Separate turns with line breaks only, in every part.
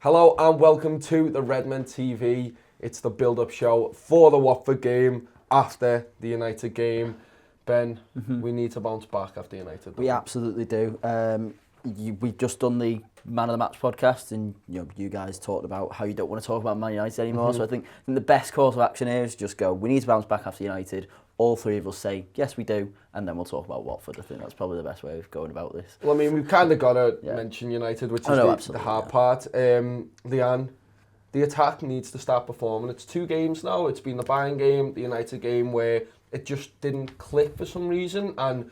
Hello and welcome to the Redmen TV. It's the build-up show for the Watford game after the United game. Ben, we need to bounce back after United.
We absolutely do. We've just done the Man of the Match podcast, and you guys talked about how you don't want to talk about Man United anymore. So I think the best course of action here is just go, we need to bounce back after United. All three of us say, yes, we do, and then we'll talk about Watford. I think that's probably the best way of going about this.
Well, I mean, we've kind of got to mention United, which is the hard part. Leanne, the attack needs to start performing. It's 2 games now. It's been the Bayern game, the United game, where it just didn't click for some reason, and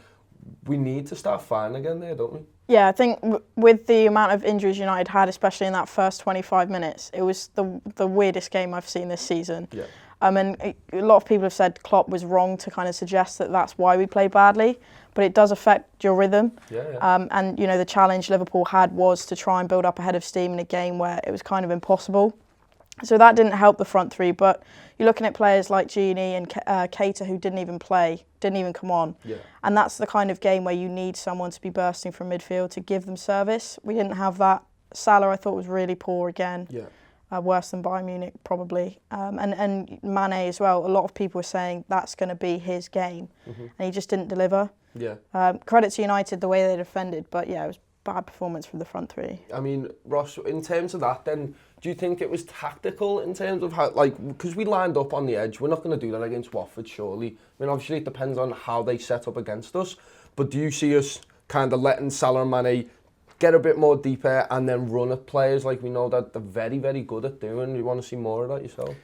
we need to start firing again there, don't we?
Yeah, I think with the amount of injuries United had, especially in that first 25 minutes, it was the weirdest game I've seen this season.
Yeah.
And a lot of people have said Klopp was wrong to kind of suggest that that's why we play badly, but it does affect your rhythm. And the challenge Liverpool had was to try and build up a head of steam in a game where it was kind of impossible. So that didn't help the front three, but you're looking at players like Gini and Keita who didn't even come on. Yeah. And that's the kind of game where you need someone to be bursting from midfield to give them service. We didn't have that. Salah, I thought, was really poor again. Yeah. Worse than Bayern Munich, probably. And Mane as well. A lot of people were saying that's going to be his game. And he just didn't deliver. Yeah. Credit to United, the way they defended, but yeah, it was bad performance from the front three.
I mean, Ross, in terms of that then, do you think it was tactical in terms of how, because we lined up on the edge, we're not going to do that against Watford, surely. I mean, obviously it depends on how they set up against us, but do you see us kind of letting Salah and Mane get a bit more deeper and then run at players like we know that they're very, very good at doing? You want to see more of that yourself?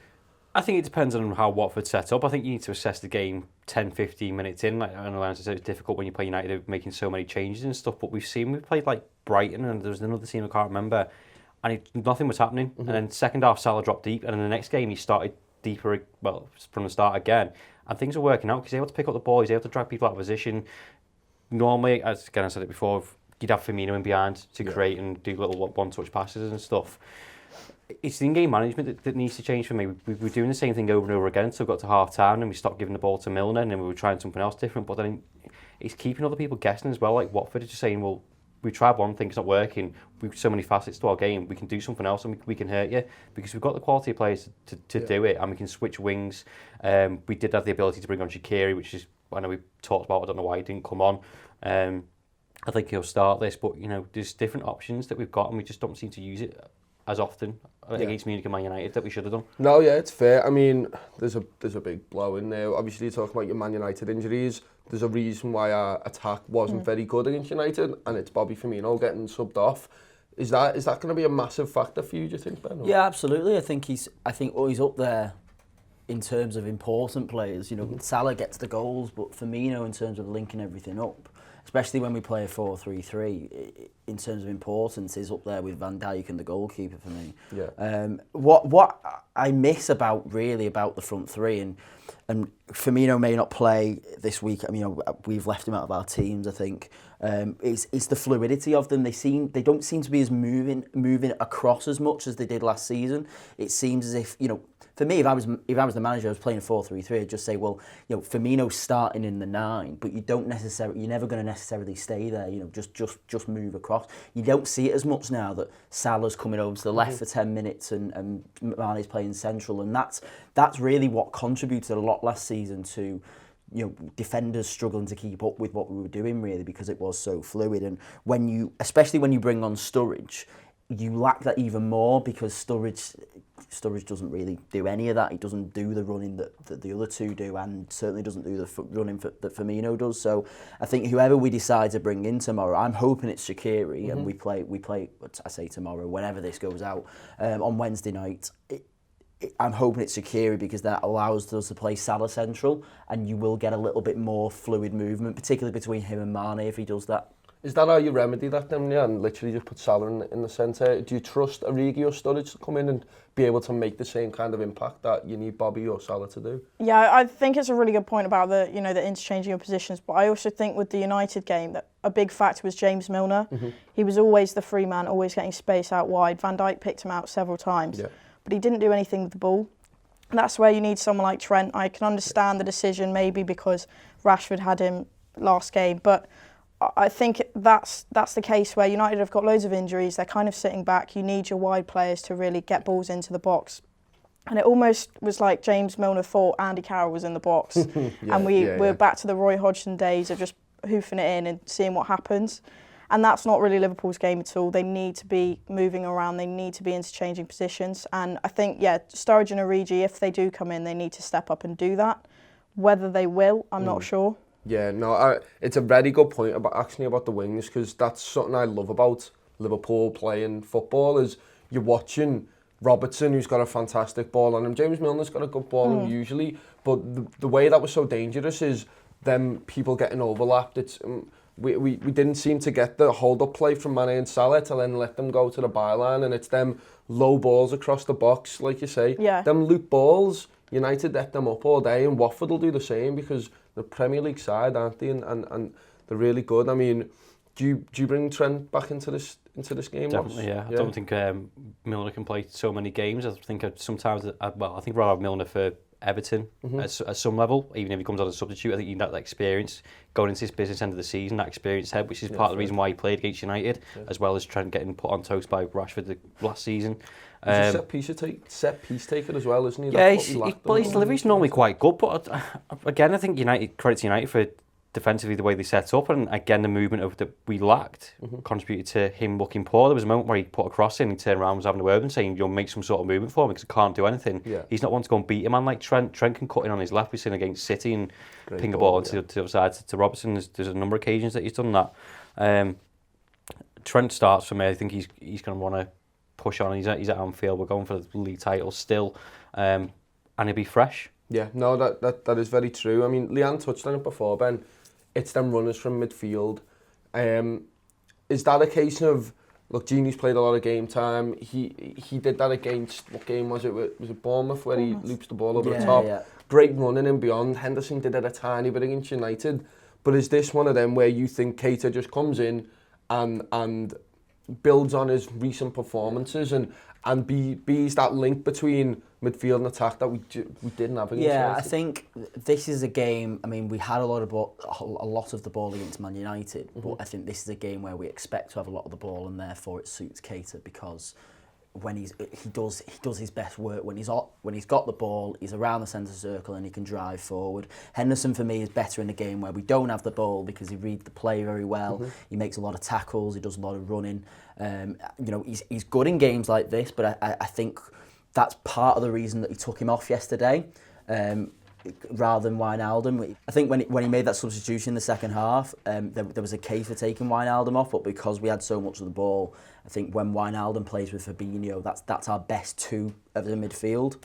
I think it depends on how Watford set up. I think you need to assess the game 10, 15 minutes in. Like, I know it's difficult when you play United making so many changes and stuff, but we've played like Brighton and there was another team I can't remember, and nothing was happening. And then second half, Salah dropped deep, and in the next game he started deeper, from the start again, and things are working out because he's able to pick up the ball, he's able to drag people out of position. Normally, as again I said it before, you'd have Firmino in behind to create and do little one-touch passes and stuff. It's the in-game management that needs to change for me. We were doing the same thing over and over again until we got to half-time and we stopped giving the ball to Milner, and then we were trying something else different. But then it's keeping other people guessing as well. Like Watford is just saying, well, we tried one thing, it's not working. We've so many facets to our game. We can do something else and we can hurt you because we've got the quality of players to do it, and we can switch wings. We did have the ability to bring on Shaqiri, which is, I know we talked about, I don't know why he didn't come on. I think he'll start this, but there's different options that we've got and we just don't seem to use it as often against Munich and Man United that we should have done.
No, yeah, it's fair. I mean, there's a big blow in there. Obviously, you're talking about your Man United injuries. There's a reason why our attack wasn't very good against United, and it's Bobby Firmino getting subbed off. Is that going to be a massive factor for you, do you think, Ben?
Yeah, absolutely. I think he's up there in terms of important players. Salah gets the goals, but Firmino, in terms of linking everything up, especially when we play a 4-3-3, in terms of importance, is up there with Van Dijk and the goalkeeper for me. Yeah. What I miss about the front three, and Firmino may not play this week. I mean, we've left him out of our teams, I think. It's the fluidity of them. They don't seem to be as moving across as much as they did last season. It seems as if, for me, if I was the manager, I was playing a 4-3-3, I'd just say, well, Firmino's starting in the 9, but you're never going to necessarily stay there. Just move across. You don't see it as much now that Salah's coming over to the left for 10 minutes and Mane's playing central, and that's really what contributed a lot last season to defenders struggling to keep up with what we were doing, really, because it was so fluid. And especially when you bring on Sturridge, you lack that even more because Sturridge doesn't really do any of that. He doesn't do the running that the other two do, and certainly doesn't do the running that Firmino does. So I think whoever we decide to bring in tomorrow, I'm hoping it's Shaqiri, and we play. I say tomorrow, whenever this goes out on Wednesday night. I'm hoping it's Shaqiri because that allows us to play Salah central, and you will get a little bit more fluid movement, particularly between him and Mane if he does that.
Is that how you remedy that then, yeah, and literally just put Salah in the centre? Do you trust Origi or Sturridge to come in and be able to make the same kind of impact that you need Bobby or Salah to do?
Yeah, I think it's a really good point about the interchanging of positions, but I also think with the United game that a big factor was James Milner. He was always the free man, always getting space out wide. Van Dijk picked him out several times, but he didn't do anything with the ball. And that's where you need someone like Trent. I can understand the decision maybe because Rashford had him last game, but I think that's the case where United have got loads of injuries. They're kind of sitting back. You need your wide players to really get balls into the box. And it almost was like James Milner thought Andy Carroll was in the box. And we're back to the Roy Hodgson days of just hoofing it in and seeing what happens. And that's not really Liverpool's game at all. They need to be moving around. They need to be interchanging positions. And I think, Sturridge and Origi, if they do come in, they need to step up and do that. Whether they will, I'm not sure.
Yeah, no, it's a very good point about the wings, because that's something I love about Liverpool playing football, is you're watching Robertson, who's got a fantastic ball on him. James Milner's got a good ball on him usually, but the way that was so dangerous is them people getting overlapped. It's we didn't seem to get the hold-up play from Mane and Salah to then let them go to the byline, and it's them low balls across the box, like you say.
Yeah.
Them loop balls, United let them up all day, and Watford will do the same because the Premier League side, aren't they? And they're really good. I mean, do you bring Trent back into this game?
Definitely, yeah. I don't think Milner can play so many games. I think sometimes, I think rather have Milner for Everton at some level, even if he comes on as a substitute. I think you need that experience going into this business end of the season, that experience head, which is part of the reason why he played against United, as well as Trent getting put on toast by Rashford the last season.
He's a set piece taker as well, isn't he?
Yeah, his delivery's normally quite good, but again, I think credit to United for defensively the way they set up, and again the movement that we lacked contributed to him looking poor. There was a moment where he put a cross in, he turned around and was having a word and saying, "You'll make some sort of movement for me because I can't do anything." Yeah. He's not one to go and beat a man like Trent. Trent can cut in on his left. We've seen against City and ping a ball to the other side to Robertson. There's a number of occasions that he's done that. Trent starts for me. I think he's going to want to push on. He's at Anfield. We're going for the league title still, and he'll be fresh.
Yeah, no, that is very true. I mean, Leanne touched on it before, Ben. It's them runners from midfield. Is that a case of, look, Gini's played a lot of game time. He did that against, what game was it? Was it Bournemouth where he loops the ball over the top? Yeah. Great running and beyond. Henderson did it a tiny bit against United. But is this one of them where you think Keita just comes in and builds on his recent performances and be that link between midfield and attack that we didn't have against United?
I think this is a game. I mean, we had a lot of the ball against Man United, but I think this is a game where we expect to have a lot of the ball, and therefore it suits Keita because when he does his best work when he's got the ball, he's around the centre circle and he can drive forward. Henderson for me is better in a game where we don't have the ball because he reads the play very well. He makes a lot of tackles. He does a lot of running. He's good in games like this, but I think that's part of the reason that he took him off yesterday, rather than Wijnaldum. I think when he made that substitution in the second half, there was a case for taking Wijnaldum off, but because we had so much of the ball, I think when Wijnaldum plays with Fabinho, that's our best two of the midfield.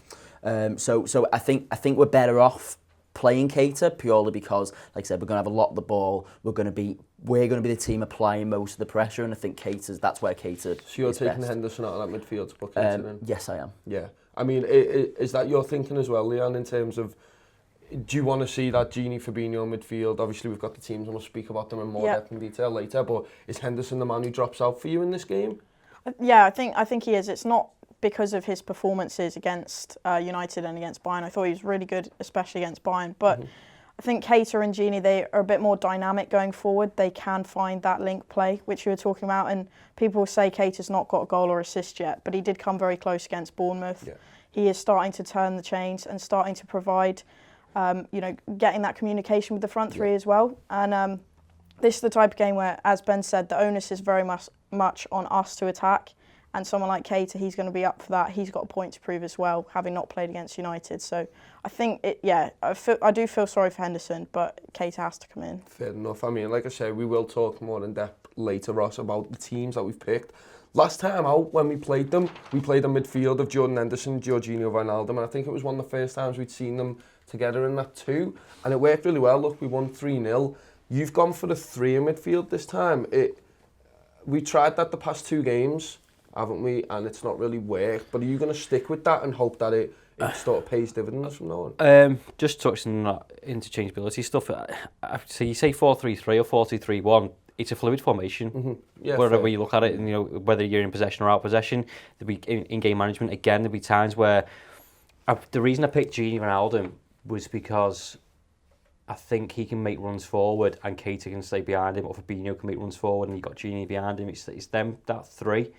So I think we're better off playing Keita purely because, like I said, we're going to have a lot of the ball. We're going to be the team applying most of the pressure, and I think that's where Keita. So
you're taking best. Henderson out of that midfield to put Keita in?
Yes, I am.
Yeah, I mean, is that your thinking as well, Leanne? In terms of, do you want to see that Gini Fabinho midfield? Obviously, we've got the teams, and we'll speak about them in more depth and detail later. But is Henderson the man who drops out for you in this game?
Yeah, I think he is. It's not because of his performances against United and against Bayern. I thought he was really good, especially against Bayern. But I think Keita and Gini, they are a bit more dynamic going forward. They can find that link play, which you were talking about. And people say Keita's not got a goal or assist yet, but he did come very close against Bournemouth. Yeah. He is starting to turn the chains and starting to provide, getting that communication with the front three as well. And this is the type of game where, as Ben said, the onus is very much on us to attack. And someone like Keita, he's going to be up for that. He's got a point to prove as well, having not played against United. So I think, I do feel sorry for Henderson, but Keita has to come in. Fair
enough. I mean, like I said, we will talk more in depth later, Ross, about the teams that we've picked. Last time out, when we played them midfield of Jordan Henderson, Jorginho, Wijnaldum, and I think it was one of the first times we'd seen them together in that two, and it worked really well. Look, we won 3-0. You've gone for the 3 in midfield this time. We tried that the past 2 games, haven't we? And it's not really worked. But are you going to stick with that and hope that it sort of pays dividends from now on?
Just touching on that interchangeability stuff. So you say 4-3-3 or 4-2-3-1. It's a fluid formation. Yeah, wherever you look at it, and whether you're in possession or out of possession, there'll be in-game management. Again, there'll be times where the reason I picked Gini Wijnaldum was because I think he can make runs forward and Keita can stay behind him, or Fabinho can make runs forward and you've got Gini behind him. It's them, that three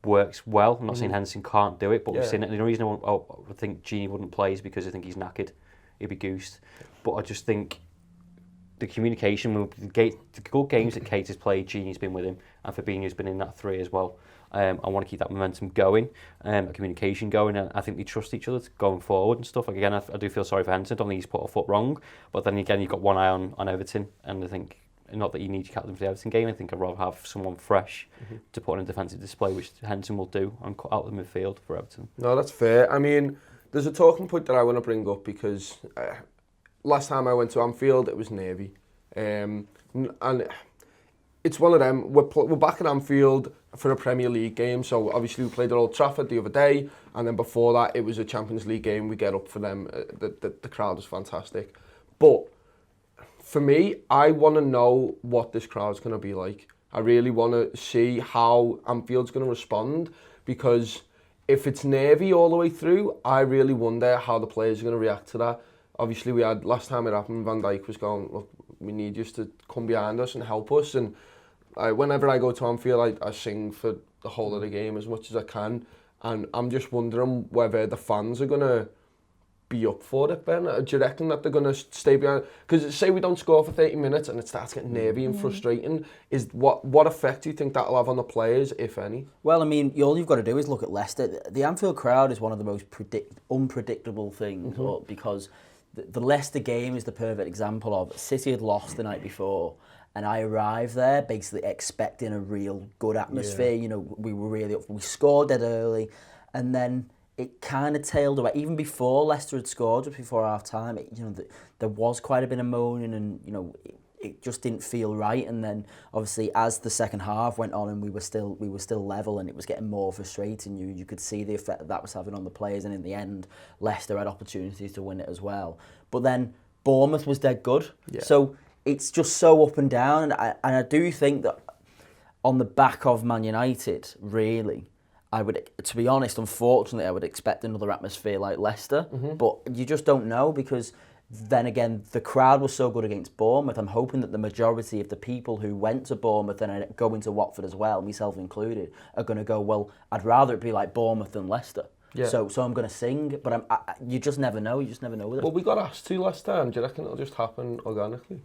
works well. I'm not saying Henderson can't do it, but we've seen it. And the reason I think Gini wouldn't play is because I think he's knackered. He'd be goosed. But I just think the communication, the good games that Keita's played, Gini's been with him, and Fabinho's been in that three as well. I want to keep that momentum going, communication going, and I think they trust each other going forward and stuff. Like, again, I do feel sorry for Henderson. I don't think he's put a foot wrong, but then again, you've got one eye on Everton, and I think, not that you need your captain for the Everton game, I think I'd rather have someone fresh to put on a defensive display, which Henderson will do, and cut out the midfield for Everton.
No, that's fair. I mean, there's a talking point that I want to bring up because last time I went to Anfield, it was Navy. And it's one of them, we're back at Anfield for a Premier League game, so obviously we played at Old Trafford the other day, and then before that it was a Champions League game. We get up for them, the crowd was fantastic. But for me, I want to know what this crowd's going to be like. I really want to see how Anfield's going to respond, because if it's Navy all the way through, I really wonder how the players are going to react to that. Obviously, we had, last time it happened, Van Dijk was going, look, we need you to come behind us and help us. And whenever I go to Anfield, I sing for the whole of the game as much as I can. And I'm just wondering whether the fans are going to be up for it, Ben. Do you reckon that they're going to stay behind? Because say we don't score for 30 minutes and it starts getting nervy and frustrating, what effect do you think that'll have on the players, if any?
Well, I mean, all you've got to do is look at Leicester. The Anfield crowd is one of the most unpredictable things, because the Leicester game is the perfect example of City had lost the night before, and I arrived there basically expecting a real good atmosphere. You know, we were really up. We scored dead early, and then it kind of tailed away. Even before Leicester had scored, just before half time, there was quite a bit of moaning, and it just didn't feel right. And then obviously as the second half went on and we were still level and it was getting more frustrating, you could see the effect that was having on the players, and in the end Leicester had opportunities to win it as well. But then Bournemouth was dead good. So it's just so up and down, and I do think that on the back of Man United, really, I would, to be honest, unfortunately, I would expect another atmosphere like Leicester, but you just don't know, because then again, the crowd was so good against Bournemouth. I'm hoping that the majority of the people who went to Bournemouth and are going to Watford as well, myself included, are going to go, well, I'd rather it be like Bournemouth than Leicester. So I'm going to sing, but you just never know. You just never know with it.
Well, we got asked to last time. Do you reckon it'll just happen organically?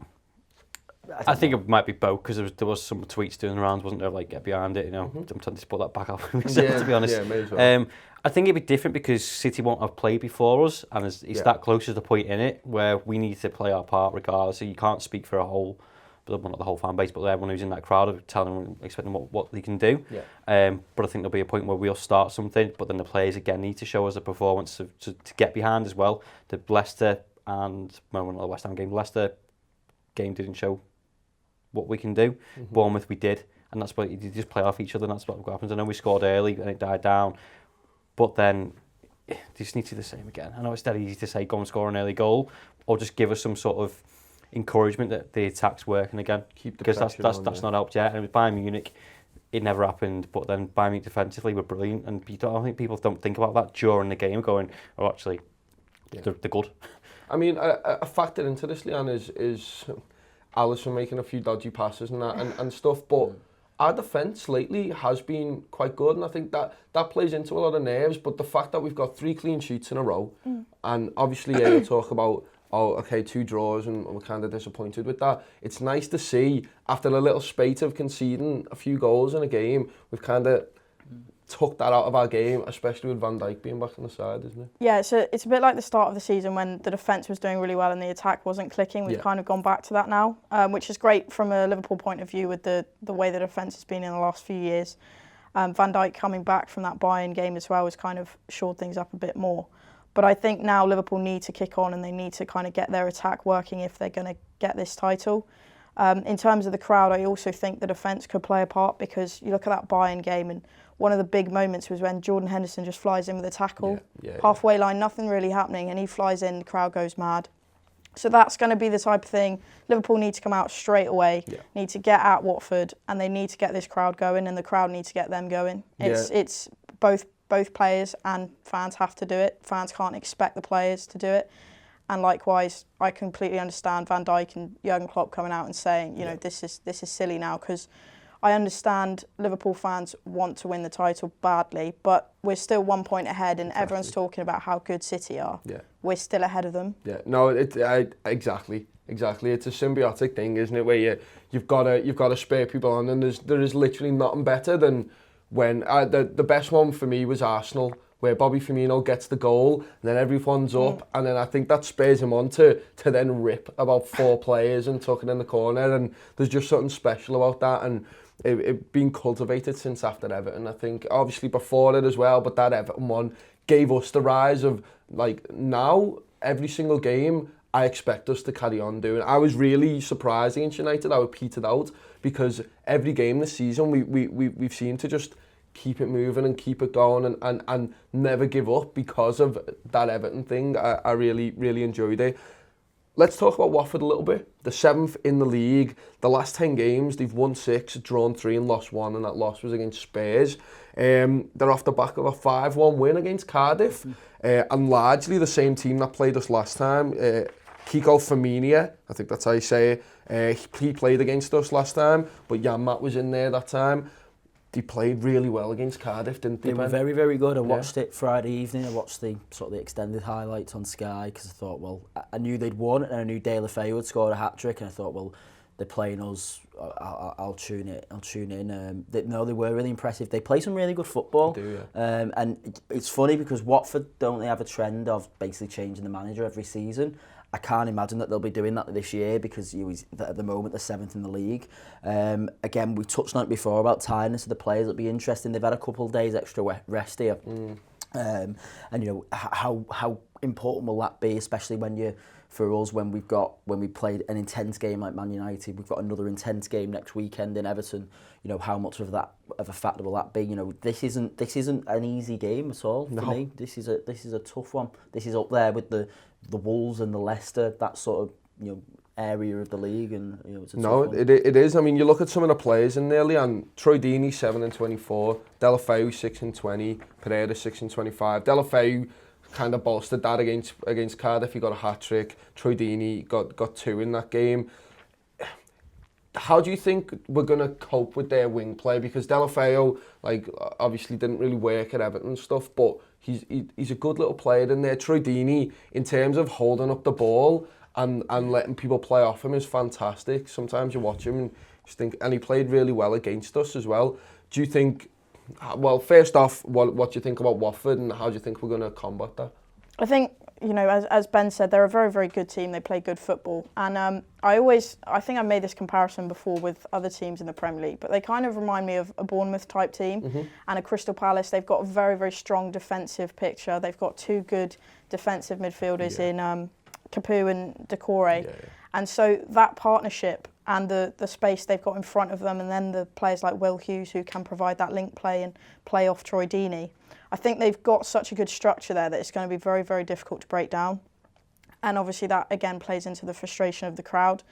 I think it might be both, because there was some tweets doing around, wasn't there, like, get behind it, I'm tempted to put that back up myself, to be honest.
Yeah, may as well.
I think it'd be different because City won't have played before us, and it's that close to the point in it where we need to play our part regardless. So you can't speak for not the whole fan base, but everyone who's in that crowd of telling them, expecting what they can do. But I think there'll be a point where we'll start something, but then the players again need to show us a performance to get behind as well. The Leicester and the West Ham game, Leicester game didn't show what we can do. Bournemouth we did, and that's what you just play off each other, and that's what happens. I know we scored early and it died down, but then you just need to do the same again. I know it's dead easy to say go and score an early goal, or just give us some sort of encouragement that the attack's working again, because that's not helped yet. And with Bayern Munich, it never happened, but then Bayern Munich defensively were brilliant, and I think people don't think about that during the game, going, oh, actually, they're good.
I mean, a factor into this, Leanne, is Alisson making a few dodgy passes and that and stuff, but our defence lately has been quite good, and I think that plays into a lot of nerves. But the fact that we've got 3 clean sheets in a row, and obviously we'll talk about, 2 draws and we're kind of disappointed with that. It's nice to see, after a little spate of conceding a few goals in a game, we've kind of took that out of our game, especially with Van Dijk being back on the side, isn't it?
Yeah, it's a bit like the start of the season when the defence was doing really well and the attack wasn't clicking. We've kind of gone back to that now, which is great from a Liverpool point of view with the way the defence has been in the last few years. Van Dijk coming back from that Bayern game as well has kind of shored things up a bit more. But I think now Liverpool need to kick on and they need to kind of get their attack working if they're going to get this title. In terms of the crowd, I also think the defence could play a part, because you look at that Bayern game and one of the big moments was when Jordan Henderson just flies in with a tackle. Halfway line, nothing really happening, and he flies in, the crowd goes mad. So that's going to be the type of thing. Liverpool need to come out straight away, need to get at Watford, and they need to get this crowd going, and the crowd need to get them going. It's both players and fans have to do it. Fans can't expect the players to do it. And likewise, I completely understand Van Dijk and Jurgen Klopp coming out and saying, you know, this is silly now, because I understand Liverpool fans want to win the title badly, but we're still 1 point ahead, and everyone's talking about how good City are.
Yeah.
We're still ahead of them.
Yeah, no, exactly. It's a symbiotic thing, isn't it? Where you've got to spur people on, and there is literally nothing better than when the best one for me was Arsenal, where Bobby Firmino gets the goal, and then everyone's up, and then I think that spurs him on to then rip about 4 players and tuck it in the corner, and there's just something special about that, and it been cultivated since after Everton. I think obviously before it as well, but that Everton one gave us the rise of, like, now every single game I expect us to carry on doing. I was really surprised against United how it petered out, because every game this season we've seemed to just keep it moving and keep it going and never give up because of that Everton thing. I really enjoyed it. Let's talk about Watford a little bit. The 7th in the league. The last 10 games, they've won 6, drawn 3 and lost 1, and that loss was against Spurs. They're off the back of a 5-1 win against Cardiff, and largely the same team that played us last time. Kiko Firmino, I think that's how you say it. He played against us last time, but Jan-Mat was in there that time. They played really well against Cardiff, didn't they?
They were very, very good. I watched it Friday evening. I watched the extended highlights on Sky, because I thought, well, I knew they'd won, and I knew De La Feu would score a hat-trick, and I thought, well, they're playing us. I'll tune in. They were really impressive. They play some really good football.
They do, yeah.
And it's funny because Watford don't have a trend of basically changing the manager every season. I can't imagine that they'll be doing that this year, because at the moment they're 7th in the league. Again, we touched on it before about tiredness of the players. It'll be interesting. They've had a couple of days extra rest here. And you know, how important will that be, especially for us when we played an intense game like Man United, we've got another intense game next weekend in Everton. You know, how much of a factor will that be? You know, this isn't an easy game at all for me. This is a tough one. This is up there with the Wolves and the Leicester, that sort of, you know, area of the league, and you know, it's a tough one.
It is. I mean, you look at some of the players in there, Leanne. Troy Deeney 7 and 24, De La Feu 6 and 20, Pereira 6 and 25. De La Feu kind of bolstered that against Cardiff. He got a hat-trick. Troy Deeney got 2 in that game. How do you think we're going to cope with their wing play? Because De La Feu, like, obviously didn't really work at Everton and stuff, but he's a good little player in there. Troy Deeney, in terms of holding up the ball and letting people play off him, is fantastic. Sometimes you watch him and just think, and he played really well against us as well. Do you think, well, first off, what do you think about Watford, and how do you think we're going to combat that?
I think, you know, as Ben said, they're a very, very good team. They play good football. And I think I made this comparison before with other teams in the Premier League, but they kind of remind me of a Bournemouth type team and a Crystal Palace. They've got a very, very strong defensive picture. They've got 2 good defensive midfielders in Capoue and Decore. Yeah. And so that partnership and the space they've got in front of them, and then the players like Will Hughes who can provide that link play and play off Troy Deeney, I think they've got such a good structure there that it's going to be very, very difficult to break down. And obviously that, again, plays into the frustration of the crowd.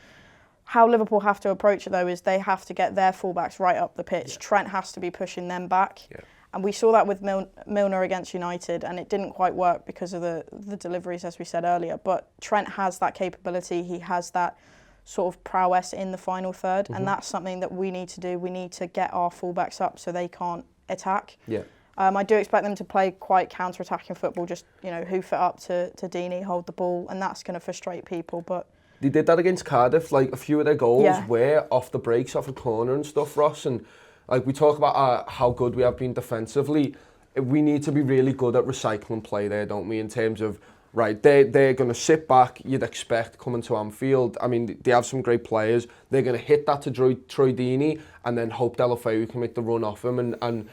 How Liverpool have to approach it, though, is they have to get their fullbacks right up the pitch. Yeah. Trent has to be pushing them back. Yeah. And we saw that with Milner against United, and it didn't quite work because of the deliveries, as we said earlier. But Trent has that capability. He has that sort of prowess in the final third, and that's something that we need to do. We need to get our fullbacks up so they can't attack. Yeah. I do expect them to play quite counter-attacking football, just, you know, hoof it up to Deeney, hold the ball, and that's going to frustrate people. But
they did that against Cardiff. Like, a few of their goals were off the breaks, off a corner and stuff, Ross. And like, we talk about how good we have been defensively. We need to be really good at recycling play there, don't we? In terms of, right, they're going to sit back. You'd expect coming to Anfield. I mean, they have some great players. They're going to hit that to Troy Deeney, and then hope De La Feu can make the run off him, and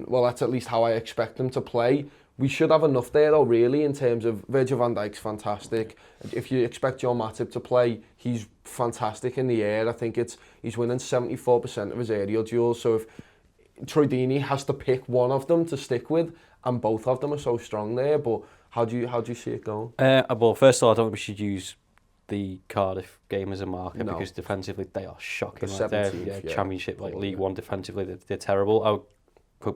well, that's at least how I expect them to play. We should have enough there, though, really, in terms of Virgil van Dijk's fantastic. If you expect Joe Matip to play, he's fantastic in the air. I think he's winning 74% of his aerial duels. So if Troy Deeney has to pick one of them to stick with, and both of them are so strong there, but how do you see it going?
Well, first of all, I don't think we should use the Cardiff game as a marker, because defensively they are shocking. They're Championship, like League One defensively, they're terrible.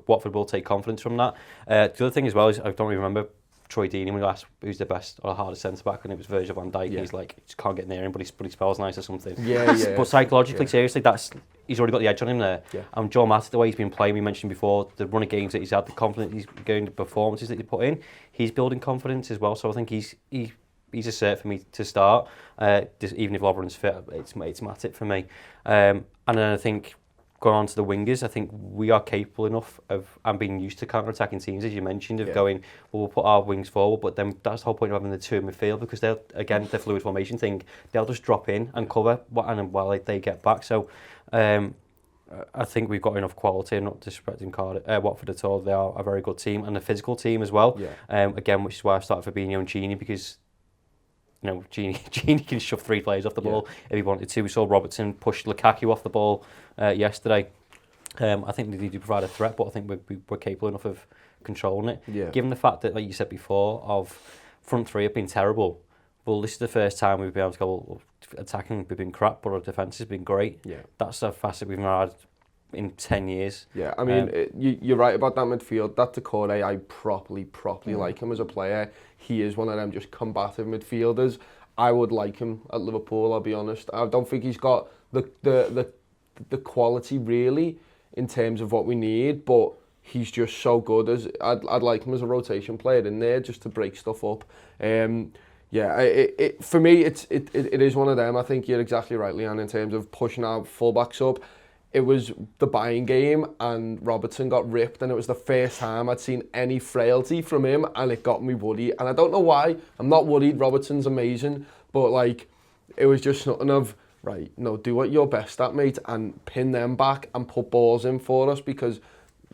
Watford will take confidence from that. The other thing as well is, I don't really remember Troy Deeney when we asked who's the best or hardest centre back, and it was Virgil van Dijk. He's like, just can't get near him, but he spells nice or something. But psychologically, seriously, he's already got the edge on him there. And Joe Matip, the way he's been playing, we mentioned before, the run of games that he's had, the confidence he's going, the performances that he put in, he's building confidence as well. So I think he's a cert for me to start. Even if Lovren's fit, it's Matip for me. And then I think, going on to the wingers, I think we are capable enough of, and being used to counter-attacking teams, as you mentioned, of going, well, we'll put our wings forward, but then that's the whole point of having the two in midfield, because they'll, again, the fluid formation thing, they'll just drop in and cover while they get back. So I think we've got enough quality, and not disrespecting Watford at all. They are a very good team, and a physical team as well. Again, which is why I've started Fabinho and Gini, because Gini can shove 3 players off the ball if he wanted to. We saw Robertson push Lukaku off the ball yesterday. I think they do provide a threat, but I think we're capable enough of controlling it. Given the fact that, like you said before, of front three have been terrible. Well, this is the first time we've been able to go, well, attacking we've been crap, but our defence has been great. That's a facet we've not had in 10 years.
I mean, you're right about that midfield. That Decore, I properly like him as a player. He is one of them just combative midfielders. I would like him at Liverpool, I'll be honest. I don't think he's got the quality really in terms of what we need, but he's just so good. I'd like him as a rotation player in there just to break stuff up. For me, it is one of them. I think you're exactly right, Leanne, in terms of pushing our fullbacks up. It was the Bayern game and Robertson got ripped, and it was the first time I'd seen any frailty from him, and it got me worried. And I don't know why. I'm not worried. Robertson's amazing, but like, it was just something of, right, no, do what you're best at, mate, and pin them back and put balls in for us, because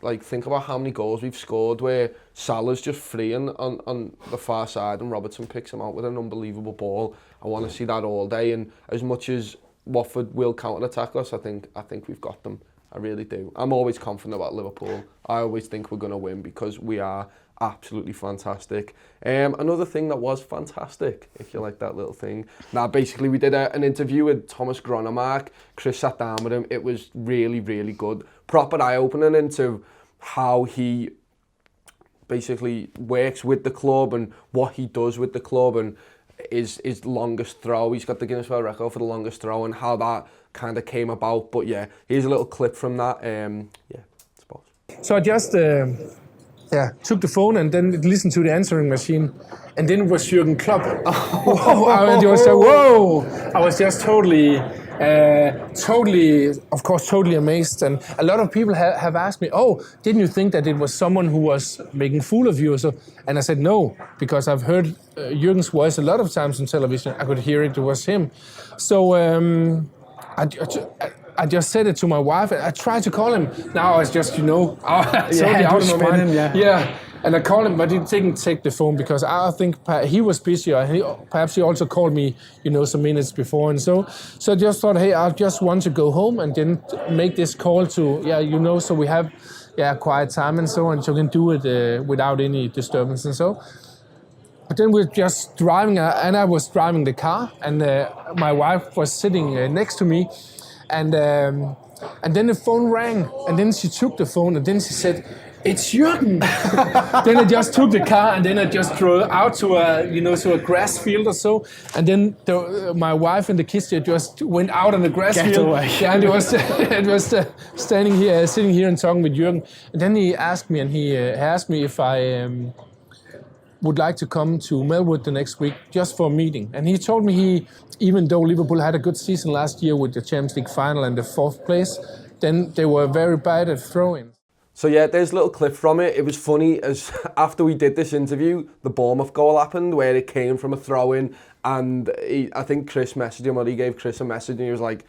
like, think about how many goals we've scored where Salah's just freeing on the far side and Robertson picks him out with an unbelievable ball. I want to see that all day, and as much as Watford will counter-attack us, I think we've got them. I really do. I'm always confident about Liverpool. I always think we're going to win because we are absolutely fantastic. Another thing that was fantastic, if you like that little thing. Now, basically, we did an interview with Thomas Gronemark. Chris sat down with him. It was really, really good. Proper eye-opening into how he basically works with the club and what he does with the club, and his longest throw. He's got the Guinness World Record for the longest throw, and how that kind of came about. But yeah, here's a little clip from that. Suppose.
So I just took the phone and then listened to the answering machine, and then it was Jürgen Klopp. I was just totally, of course, totally amazed. And a lot of people have asked me, didn't you think that it was someone who was making fool of you? And I said no, because I've heard Jürgen's voice a lot of times on television. I could hear it was him. So I just said it to my wife. I tried to call him. Now I was just, totally out of my mind. Yeah. And I called him, but he didn't take the phone because I think he was busy. Perhaps he also called me, some minutes before. And so I just thought, hey, I just want to go home and then make this call to, so we have quiet time and so on, so we can do it without any disturbance and so. But then we're just driving, and I was driving the car, and my wife was sitting next to me, and then the phone rang, and then she took the phone, and then she said, "It's Jürgen." Then I just took the car, and then I just drove out to a grass field or so, and then my wife and the kids just went out on the grass field. Away. Yeah, and it was sitting here and talking with Jürgen, and then he asked me, if I would like to come to Melwood the next week just for a meeting. And he told me even though Liverpool had a good season last year with the Champions League final and the 4th place, then they were very bad at throwing.
So yeah, there's a little clip from it. It was funny, as after we did this interview, the Bournemouth goal happened where it came from a throw-in, and I think Chris messaged him, or he gave Chris a message, and he was like,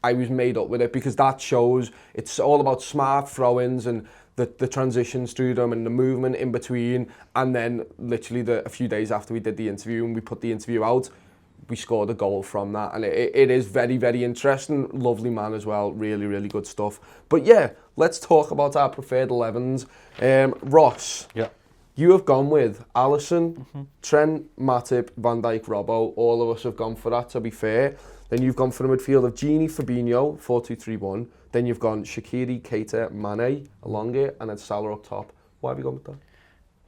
I was made up with it, because that shows it's all about smart throw-ins and the transitions through them and the movement in between. And then literally a few days after we did the interview and we put the interview out, we scored a goal from that. And it is very, very interesting. Lovely man as well. Really, really good stuff. But yeah, let's talk about our preferred 11s. Ross, you have gone with Alisson, Trent, Matip, Van Dijk, Robbo. All of us have gone for that, to be fair. Then you've gone for a midfield of Gini, Fabinho, 4-2-3-1. Then you've gone Shaqiri, Keita, Mane along it, and then Salah up top. Why have you gone with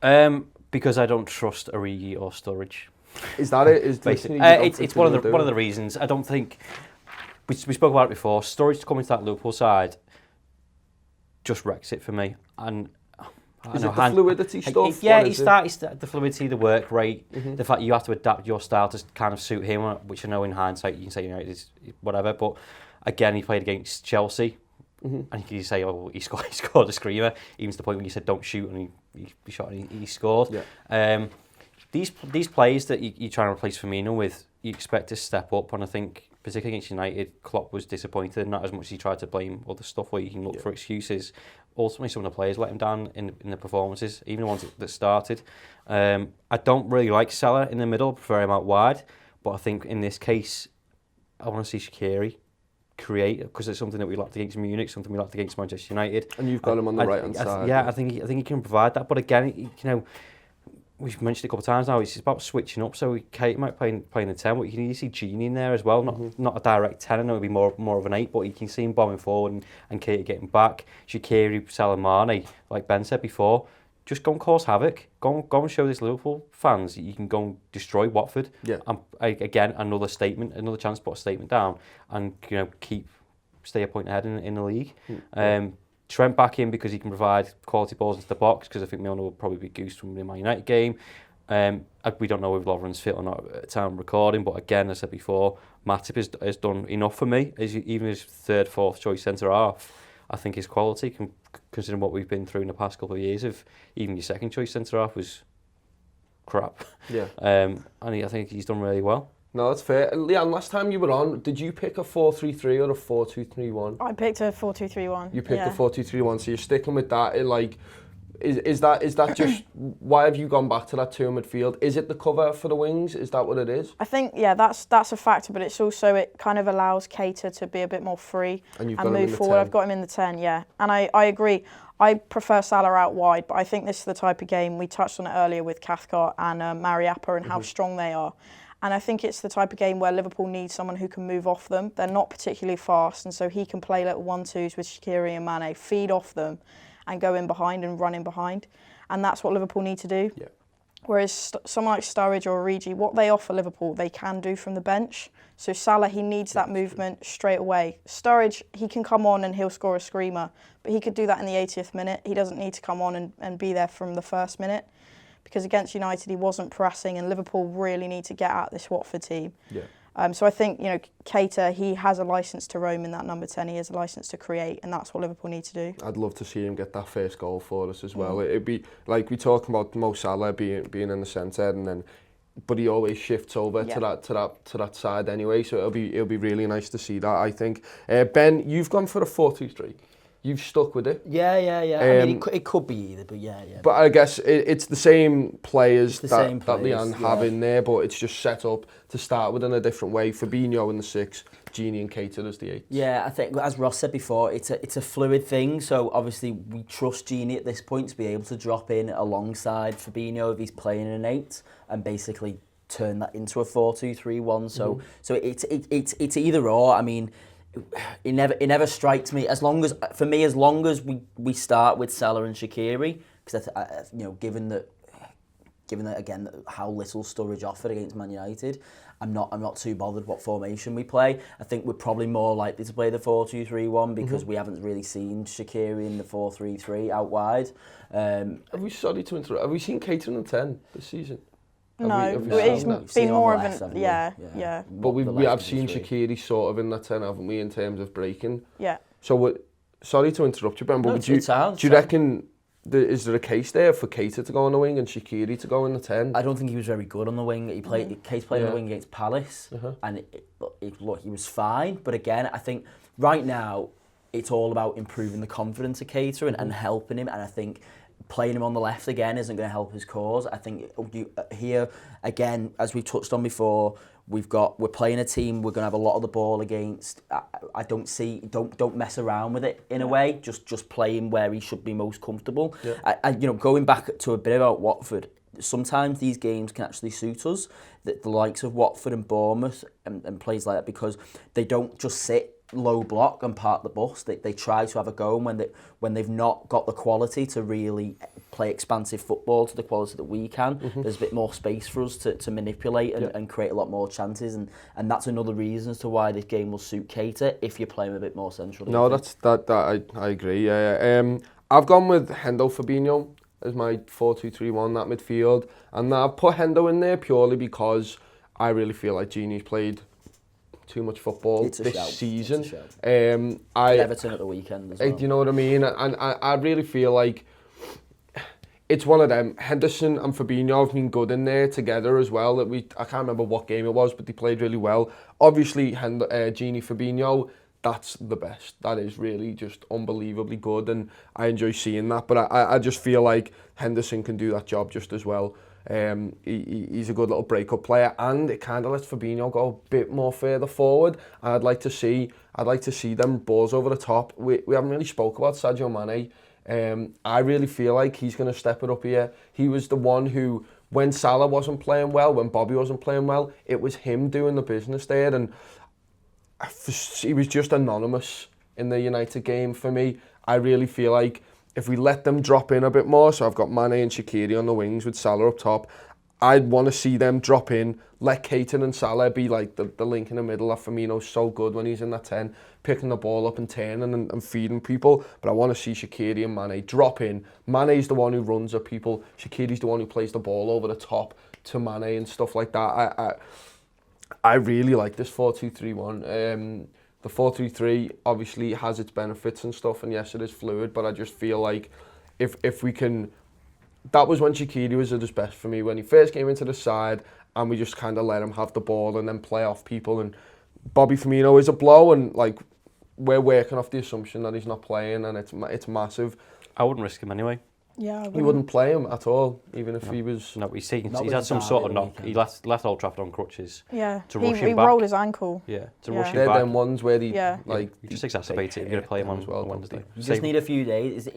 that?
Because I don't trust Origi or Sturridge.
Is that it? Is
basically it's one of the reasons. I don't think we spoke about it before. Sturridge coming to that Liverpool side just wrecks it for me. And
is it the fluidity stuff?
Yeah, it's the fluidity, the work rate, the fact you have to adapt your style to kind of suit him, which I know in hindsight you can say is whatever. But again, he played against Chelsea, and you say, oh, he scored a screamer, even to the point when you said don't shoot, and he shot and he scored. Yeah. These players that you're trying to replace Firmino with, you expect to step up, and I think particularly against United, Klopp was disappointed, not as much as he tried to blame other stuff where you can look for excuses. Ultimately, some of the players let him down in the performances, even the ones that started. I don't really like Salah in the middle, I prefer him out wide, but I think in this case, I want to see Shaqiri create, because it's something that we lacked against Munich, something we lacked against Manchester United.
And you've got him on the right-hand side.
Yeah, I think he can provide that, but again, we've mentioned it a couple of times now, it's about switching up, so Kate might play in the 10, but you can see Gini in there as well, not a direct 10, I know it'd be more of an 8, but you can see him bombing forward and Kate getting back. Shaqiri, Salah, Mane, like Ben said before, just go and cause havoc, go and show this Liverpool fans that you can go and destroy Watford. Yeah. And again, another chance to put a statement down and stay a point ahead in the league. Trent back in because he can provide quality balls into the box, because I think Milner will probably be goosed from the Man United game. We don't know if Lovren's fit or not at the time of recording, but again, as I said before, Matip has done enough for me. Even his third, fourth choice centre-half, I think his quality, considering what we've been through in the past couple of years, if even your second choice centre-half was crap. Yeah. And I think he's done really well.
No, that's fair. Leanne, last time you were on, did you pick a 4-3-3 or a 4-2-3-1?
I picked a 4-2-3-1.
You picked a 4-2-3-1, so you're sticking with that. Is that just why have you gone back to that two midfield? Is it the cover for the wings? Is that what it is?
I think that's a factor, but it's also, it kind of allows Keita to be a bit more free and move forward. I've got him in the 10, yeah, and I agree. I prefer Salah out wide, but I think this is the type of game we touched on it earlier with Cathcart and Mariappa and how strong they are. And I think it's the type of game where Liverpool needs someone who can move off them. They're not particularly fast, and so he can play little 1-2s with Shaqiri and Mane, feed off them, and go in behind and run in behind. And that's what Liverpool need to do. Yeah. Whereas someone like Sturridge or Origi, what they offer Liverpool, they can do from the bench. So Salah, he needs that movement straight away. Sturridge, he can come on and he'll score a screamer, but he could do that in the 80th minute. He doesn't need to come on and be there from the first minute, because against United he wasn't pressing, and Liverpool really need to get at this Watford team. Yeah. So I think, Keita, he has a licence to roam in that number 10. He has a licence to create, and that's what Liverpool need to do.
I'd love to see him get that first goal for us as well. It'd be like we talk about Mo Salah being in the centre, but he always shifts over to that side anyway. So it'll be really nice to see that, I think. Ben, you've gone for a 4-2-3. You've stuck with it.
Yeah. I mean, it could be either, but yeah.
But I guess it's the same players that Leanne have in there, but it's just set up to start with in a different way. Fabinho in the 6, Gini and Keita as the 8.
Yeah, I think, as Ross said before, it's a fluid thing. So obviously we trust Gini at this point to be able to drop in alongside Fabinho if he's playing an 8 and basically turn that into a 4-2-3-1. So it's either or. I mean, it never strikes me, as long as we start with Salah and Shaqiri, because given that again how little Sturridge offered against Man United, I'm not too bothered what formation we play. I think we're probably more likely to play the 4-2-3-1 because we haven't really seen Shaqiri in the 4-3-3 out wide.
Sorry to interrupt, have we seen Keita in the 10 this season?
He's been more of an yeah.
But we have seen Shaqiri sort of in that 10, haven't we, in terms of breaking?
Yeah.
So sorry to interrupt you, Ben, but do you reckon is there a case there for Keita to go on the wing and Shaqiri to go in the 10?
I don't think he was very good on the wing. Keita played on the wing against Palace, and he was fine. But again, I think right now it's all about improving the confidence of Keita and helping him. And I think playing him on the left again isn't going to help his cause. I think here again, as we've touched on before, we're playing a team we're going to have a lot of the ball against. I don't mess around with it in a way. Just play him where he should be most comfortable. Yeah. Going back to a bit about Watford, sometimes these games can actually suit us, the likes of Watford and Bournemouth and plays like that, because they don't just sit low block and park the bus. They try to have a go, and when they've not got the quality to really play expansive football to the quality that we can, there's a bit more space for us to manipulate and create a lot more chances, and that's another reason as to why this game will suit Keita if you're playing a bit more centrally.
No, I agree. Yeah. I've gone with Hendo Fabinho as my 4-2-3-1, that midfield, and I've put Hendo in there purely because I really feel like Gini's played too much football this season.
Everton at the weekend as well.
Do you know what I mean? And I really feel like it's one of them. Henderson and Fabinho have been good in there together as well. I can't remember what game it was, but they played really well. Obviously, Gini Fabinho, that's the best. That is really just unbelievably good, and I enjoy seeing that. But I just feel like Henderson can do that job just as well. He's a good little break-up player, and it kind of lets Fabinho go a bit more further forward. I'd like to see them balls over the top. We haven't really spoke about Sadio Mane. I really feel like he's going to step it up here. He was the one who, when Salah wasn't playing well, when Bobby wasn't playing well, it was him doing the business there, and he was just anonymous in the United game for me. I really feel like if we let them drop in a bit more, so I've got Mane and Shaqiri on the wings with Salah up top, I'd want to see them drop in, let Keita and Salah be like the link in the middle. That Firmino's so good when he's in that 10, picking the ball up and turning and feeding people. But I want to see Shaqiri and Mane drop in. Mane's the one who runs at people. Shaqiri's the one who plays the ball over the top to Mane and stuff like that. I really like this 4-2-3-1. The 4-3-3 obviously has its benefits and stuff, and yes, it is fluid, but I just feel like if we can... That was when Shaqiri was at his best for me, when he first came into the side and we just kind of let him have the ball and then play off people. And Bobby Firmino is a blow, and like we're working off the assumption that he's not playing, and it's massive.
I wouldn't risk him anyway.
Yeah,
you wouldn't play him at all, even if he was...
No, he's had some sort of knock. He left Old Trafford on crutches.
Yeah,
to rush him
he
back.
rolled his ankle.
Yeah, to
Yeah.
rush him
They're
back.
them ones where he
You just exacerbate it. You're going to play him on
as well,
Wednesday.
You just need a few days.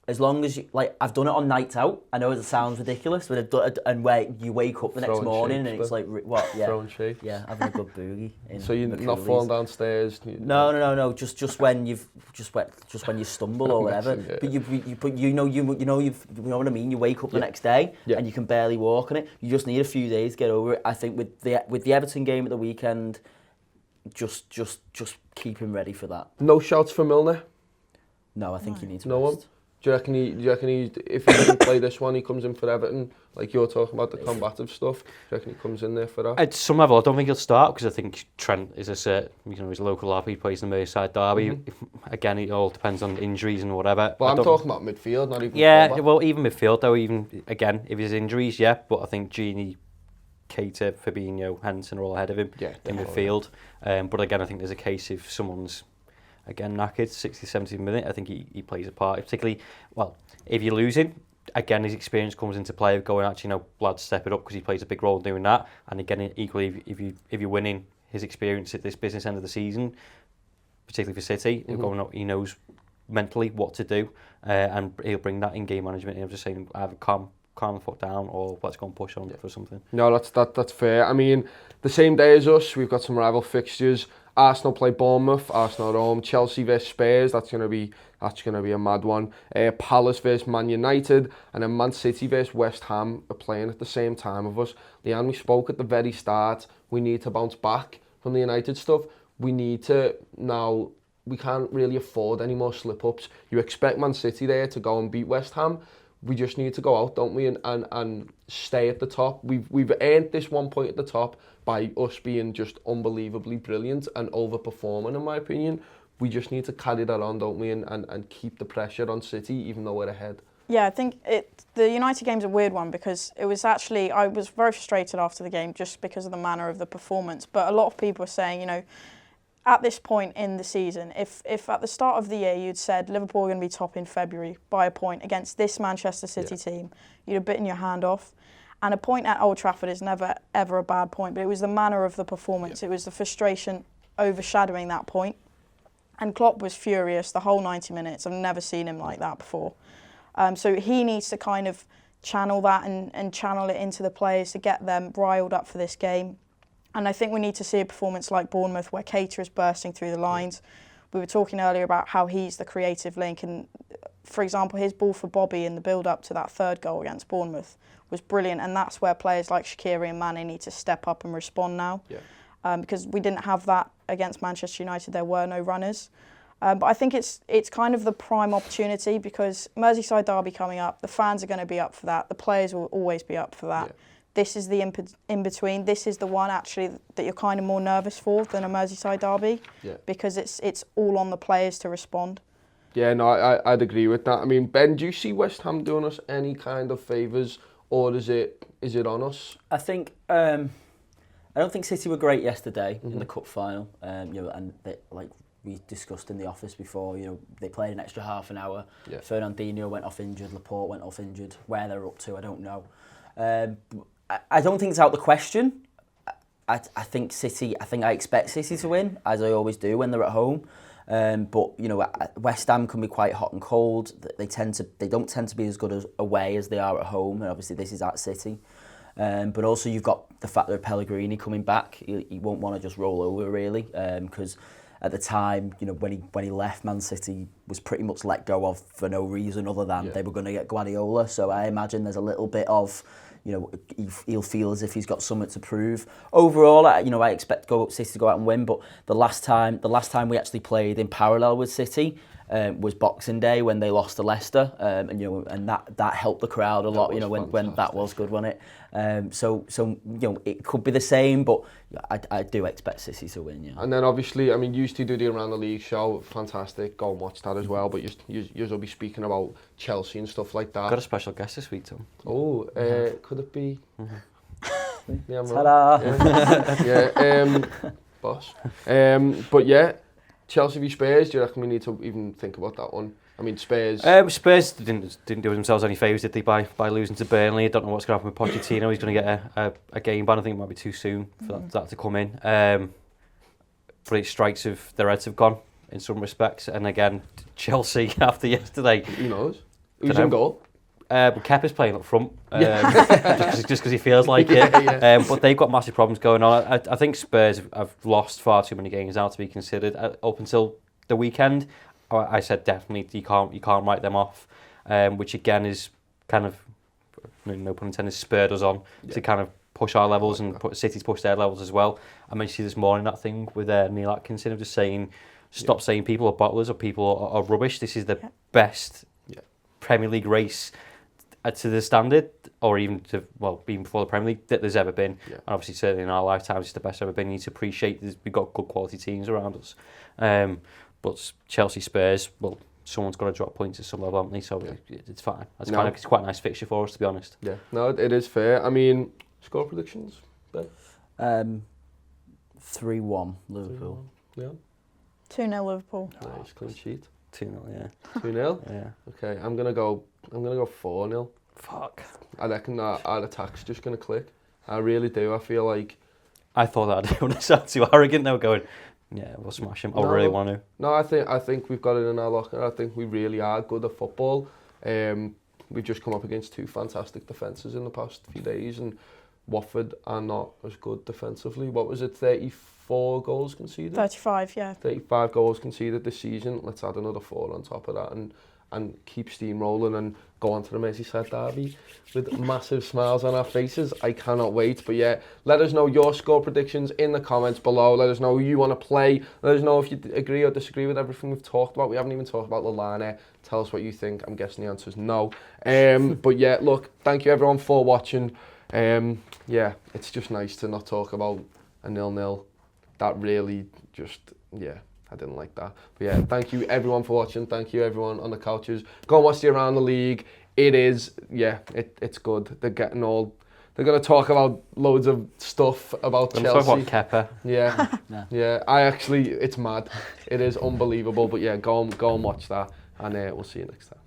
As long as you, like, I've done it on nights out. I know it sounds ridiculous, but and where you wake up the next morning and it's like, what? Yeah,
throwing shapes.
Yeah, having a good boogie.
So you're not falling downstairs.
No. Just when you stumble or whatever.
Yeah.
But you know what I mean. You wake up the next day and you can barely walk on it. You just need a few days to get over it. I think with the Everton game at the weekend, just keep him ready for that.
No shouts for Milner.
No, I think he needs
no
rest.
one. Do you reckon he if he doesn't play this one, he comes in for Everton? Like you're talking about the combative stuff. Do you reckon he comes in there for that?
At some level, I don't think he'll start because I think Trent is he's a local RP, he plays in the Merseyside derby. Again, it all depends on injuries and whatever.
Well, I'm talking about midfield, not even.
Yeah,
fullback.
well, even midfield though. Even again, if there's injuries, yeah. But I think Gini, Keita, Fabinho, Henderson are all ahead of him in midfield. But again, I think there's a case if someone's knackered, 60, 70 minute, I think he plays a part. Particularly, well, if you're losing, again, his experience comes into play of going, actually, lads, step it up because he plays a big role in doing that. And again, equally, if you're winning, his experience at this business end of the season, particularly for City, going up, he knows mentally what to do, and he'll bring that in game management. He'll just saying, either calm the foot down or let's go and push on for something. No,
that's fair. I mean, the same day as us, we've got some rival fixtures. Arsenal play Bournemouth, Arsenal at home. Chelsea vs Spurs, that's gonna be a mad one. Palace vs Man United, and then Man City vs West Ham are playing at the same time of us. Leanne, we spoke at the very start. We need to bounce back from the United stuff. We need to now. We can't really afford any more slip-ups. You expect Man City there to go and beat West Ham. We just need to go out, don't we, and stay at the top. We've earned this 1 point at the top by us being just unbelievably brilliant and overperforming, in my opinion. We just need to carry that on, don't we, and keep the pressure on City, even though we're ahead.
Yeah, I think the United game's a weird one because it was actually, I was very frustrated after the game just because of the manner of the performance. But a lot of people were saying, at this point in the season, if at the start of the year you'd said Liverpool are going to be top in February by a point against this Manchester City team, you'd have bitten your hand off. And a point at Old Trafford is never, ever a bad point, but it was the manner of the performance. It was the frustration overshadowing that point. And Klopp was furious the whole 90 minutes. I've never seen him like that before. So he needs to kind of channel that and channel it into the players to get them riled up for this game. And I think we need to see a performance like Bournemouth where Keita is bursting through the lines. We were talking earlier about how he's the creative link, and for example, his ball for Bobby in the build-up to that third goal against Bournemouth was brilliant, and that's where players like Shaqiri and Mane need to step up and respond now. Because we didn't have that against Manchester United. There were no runners. But I think it's kind of the prime opportunity, because Merseyside derby coming up, the fans are going to be up for that, the players will always be up for that. This is the in-between. This is the one actually that you're kind of more nervous for than a Merseyside derby, because it's all on the players to respond. Yeah, no,
I'd agree with that. I mean, Ben, do you see West Ham doing us any kind of favours, or is it on us?
I think I don't think City were great yesterday in the cup final. You know, and they, like we discussed in the office before, you know, they played an extra half an hour. Fernandinho went off injured, Laporte went off injured. Where they're up to, I don't know. I don't think it's out the question. I think City. I think I expect City to win, as I always do when they're at home. But you know, West Ham can be quite hot and cold. They don't tend to be as good as away as they are at home, and obviously this is at City. But also you've got the fact that Pellegrini coming back. He won't want to just roll over really, because at the time, you know, when he left, Man City was pretty much let go of for no reason other than they were going to get Guardiola. So I imagine there's a little bit of, you know, he'll feel as if he's got something to prove. Overall, I expect City to go out and win. But the last time we actually played in parallel with City was Boxing Day when they lost to Leicester, and you know, and that helped the crowd a lot. You know, when that was good, wasn't it? So you know, it could be the same, but I do expect City to win. Yeah.
And then obviously, I mean, you used to do the Around the League show, fantastic. Go and watch that as well. But you'll be speaking about Chelsea and stuff like that.
Got a special guest this week, Tom.
Oh, could it be? Yeah,
Ta-da!
Boss. But yeah. Chelsea v Spurs, do you reckon we need to even think about that one? I mean, Spurs...
Spurs didn't do themselves any favours, did they, by losing to Burnley? I don't know what's going to happen with Pochettino. He's going to get a game ban. I think it might be too soon for that to come in. But it strikes if their heads have gone in some respects. And again, Chelsea after yesterday...
Who knows? Who's in goal?
But Kepa's playing up front, just because he feels like it. But they've got massive problems going on. I think Spurs have lost far too many games now to be considered. Up until the weekend, I said definitely you can't write them off, which again is kind of, no pun intended, spurred us on to kind of push our levels and City's push their levels as well. I mentioned this morning that thing with Neil Atkinson of just saying, stop saying people are bottlers or people are rubbish. This is the best Premier League race to the standard, or even before the Premier League that there's ever been. And obviously certainly in our lifetimes it's the best ever been. You need to appreciate we've got good quality teams around us. But Chelsea, Spurs, well, someone's got to drop points at some level, haven't they? So it's fine. It's quite a nice fixture for us, to be honest.
Yeah, no, it is fair. I mean, score predictions, Ben?
3-1 Liverpool.
3-1.
2-0 Liverpool.
Nice, clean sheet.
2-0, yeah.
2-0?
Yeah.
Okay, I'm gonna go 4-0.
Fuck.
I reckon that our attack's just gonna click. I really do. I feel like...
I thought that I didn't sound too arrogant now, going, yeah, we'll smash him. I really want to.
No, I think we've got it in our locker. I think we really are good at football. We've just come up against two fantastic defences in the past few days, and Watford are not as good defensively. What was it, 34 goals conceded?
35, yeah.
35 goals conceded this season. Let's add another 4 on top of that and keep steamrolling and go on to the Merseyside derby with massive smiles on our faces. I cannot wait. But yeah, let us know your score predictions in the comments below. Let us know who you want to play. Let us know if you agree or disagree with everything we've talked about. We haven't even talked about Leanne. Tell us what you think. I'm guessing the answer is no. But yeah, look, thank you everyone for watching. Yeah, it's just nice to not talk about a 0-0. That really just, I didn't like that. But yeah, thank you everyone for watching. Thank you everyone on the couches. Go and watch the Around the League. It is, it's good. They're going to talk about loads of stuff about Chelsea.
Talk about Kepa.
Yeah, it's mad. It is unbelievable. But yeah, go and watch that. And we'll see you next time.